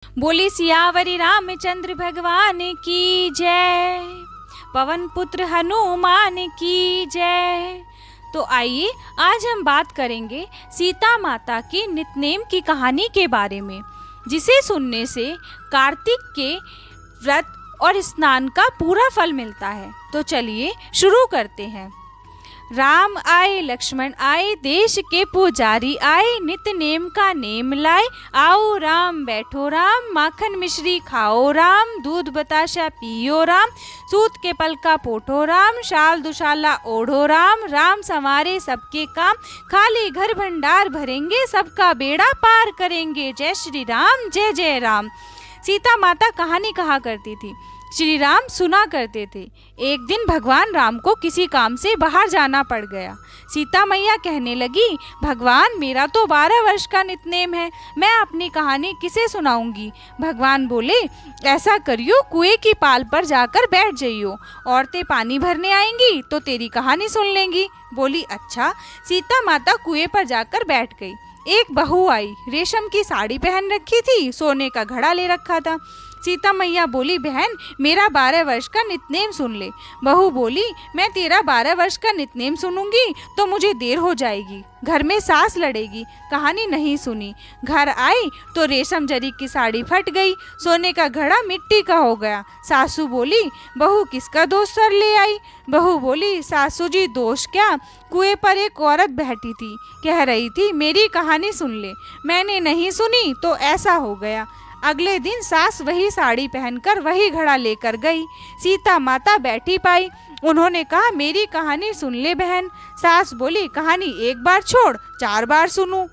बोली सियावरी रामचंद्र भगवान की जय, पवन पुत्र हनुमान की जय। तो आइए आज हम बात करेंगे सीता माता की नितनेम की कहानी के बारे में, जिसे सुनने से कार्तिक के व्रत और स्नान का पूरा फल मिलता है। तो चलिए शुरू करते हैं। राम आए लक्ष्मण आए, देश के पुजारी आए, नित नेम का नेम लाए। आओ राम बैठो राम, माखन मिश्री खाओ राम, दूध बताशा पियो राम, सूत के पल का पोठो राम, शाल दुशाला ओढ़ो राम। राम संवारे सबके काम, खाली घर भंडार भरेंगे, सबका बेड़ा पार करेंगे। जय श्री राम जय जय राम। सीता माता कहानी कहा करती थी, श्री राम सुना करते थे। एक दिन भगवान राम को किसी काम से बाहर जाना पड़ गया। सीता मैया कहने लगी, भगवान मेरा तो 12 वर्ष का नितनेम है, मैं अपनी कहानी किसे सुनाऊंगी। भगवान बोले, ऐसा करियो, कुएं की पाल पर जाकर बैठ जाइयो, औरतें पानी भरने आएंगी तो तेरी कहानी सुन लेंगी। बोली अच्छा। सीता माता कुएं पर जाकर बैठ गई। एक बहू आई, रेशम की साड़ी पहन रखी थी, सोने का घड़ा ले रखा था। सीता मैया बोली, बहन मेरा 12 वर्ष का नितनेम सुन ले। बहू बोली, मैं तेरा 12 वर्ष का नितनेम सुनूंगी तो मुझे देर हो जाएगी, घर में सास लड़ेगी। कहानी नहीं सुनी। घर आई तो रेशम जरी की साड़ी फट गई, सोने का घड़ा मिट्टी का हो गया। सासू बोली, बहू किसका दोष सर ले आई। बहू बोली, सासू जी दोष क्या, कुएं पर एक औरत बैठी थी, कह रही थी मेरी कहानी सुन ले, मैंने नहीं सुनी तो ऐसा हो गया। अगले दिन सास वही साड़ी पहनकर वही घड़ा लेकर गई। सीता माता बैठी पाई। उन्होंने कहा, मेरी कहानी सुन ले बहन। सास बोली, कहानी एक बार छोड़ 4 बार सुनूं।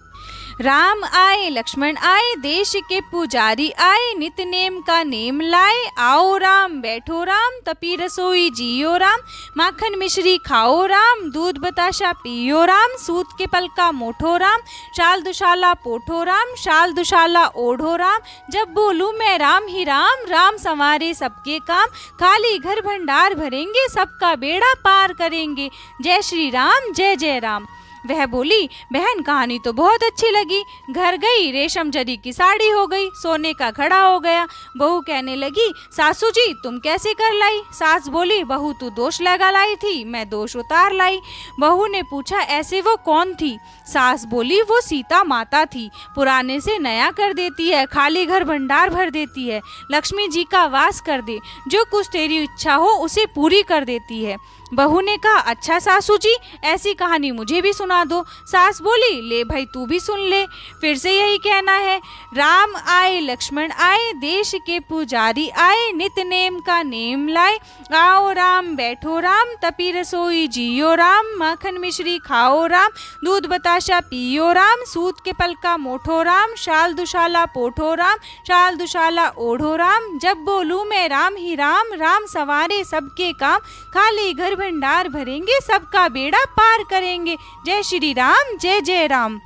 राम आए लक्ष्मण आए, देश के पुजारी आए, नित नेम का नेम लाए। आओ राम बैठो राम, तपी रसोई जियो राम, माखन मिश्री खाओ राम, दूध बताशा पियो राम, सूत के पल का मोठो राम, शाल दुशाला पोठो राम, शाल दुशाला ओढ़ो राम। जब बोलूँ मैं राम ही राम, राम संवारे सबके काम, खाली घर भंडार भरेंगे, सबका बेड़ा पार करेंगे। जय श्री राम जय जय राम। वह बोली, बहन कहानी तो बहुत अच्छी लगी। घर गई, रेशम जरी की साड़ी हो गई, सोने का घड़ा हो गया। बहू कहने लगी, सासू जी तुम कैसे कर लाई। सास बोली, बहू तू दोष लगा लाई थी, मैं दोष उतार लाई। बहू ने पूछा, ऐसे वो कौन थी। सास बोली, वो सीता माता थी, पुराने से नया कर देती है, खाली घर भंडार भर देती है, लक्ष्मी जी का वास कर दे, जो कुछ तेरी इच्छा हो उसे पूरी कर देती है। बहू ने कहा, अच्छा सासू जी ऐसी कहानी मुझे भी सुना दो। सास बोली, ले भाई तू भी सुन ले। फिर से यही कहना है। राम आए लक्ष्मण आए, देश के पुजारी आए, नित नेम का नेम लाए। आओ राम बैठो राम, तपी रसोई जियो राम, माखन मिश्री खाओ राम, दूध बताशा पियो राम, सूत के पल का मोठो राम, शाल दुशाला पोठो राम, शाल दुशाला ओढ़ो राम। जब बोलूँ मैं राम ही राम, राम संवारे सबके काम, खाली घर भंडार भरेंगे, सबका बेड़ा पार करेंगे। जय श्री राम जय जय राम।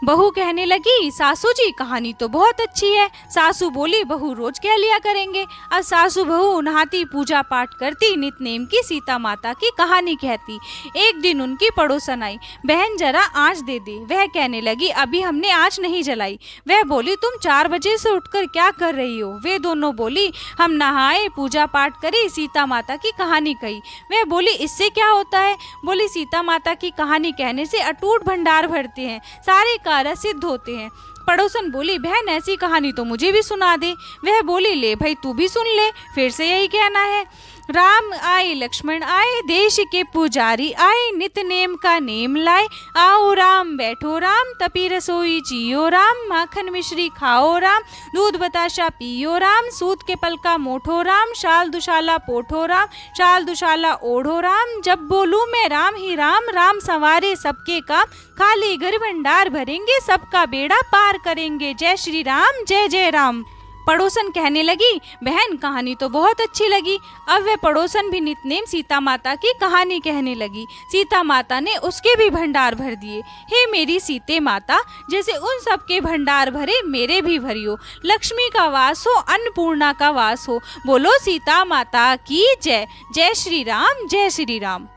बहू कहने लगी, सासू जी कहानी तो बहुत अच्छी है। सासू बोली, बहू रोज कह लिया करेंगे। अब सासू बहू नहाती पूजा पाठ करती, नितनेम की सीता माता की कहानी कहती। एक दिन उनकी पड़ोसन आई, बहन जरा आँच दे दे। वह कहने लगी, अभी हमने आँच नहीं जलाई। वह बोली, तुम 4 बजे से उठकर क्या कर रही हो। वे दोनों बोली, हम नहाए पूजा पाठ करी, सीता माता की कहानी कही। वह बोली, इससे क्या होता है। बोली, सीता माता की कहानी कहने से अटूट भंडार भरते हैं, सारे कार्य सिद्ध होते हैं। पड़ोसन बोली, बहन ऐसी कहानी तो मुझे भी सुना दे। वह बोली, ले भाई तू भी सुन ले। फिर से यही कहना है। राम आए लक्ष्मण आए, देश के पुजारी आए, नित नेम का नेम लाए। आओ राम बैठो राम, तपी रसोई जियो राम, माखन मिश्री खाओ राम, दूध बताशा पियो राम, सूत के पल का मोठो राम, शाल दुशाला पोठो राम, शाल दुशाला ओढ़ो राम। जब बोलूँ मैं राम ही राम, राम संवारे सबके काम, खाली घर भंडार भरेंगे, सबका बेड़ा पार करेंगे। जय श्री राम जय जय राम। पड़ोसन कहने लगी, बहन कहानी तो बहुत अच्छी लगी। अब वह पड़ोसन भी नितनेम सीता माता की कहानी कहने लगी। सीता माता ने उसके भी भंडार भर दिए। हे मेरी सीते माता, जैसे उन सब के भंडार भरे मेरे भी भरियो। लक्ष्मी का वास हो, अन्नपूर्णा का वास हो। बोलो सीता माता की जय। जय श्री राम जय श्री राम।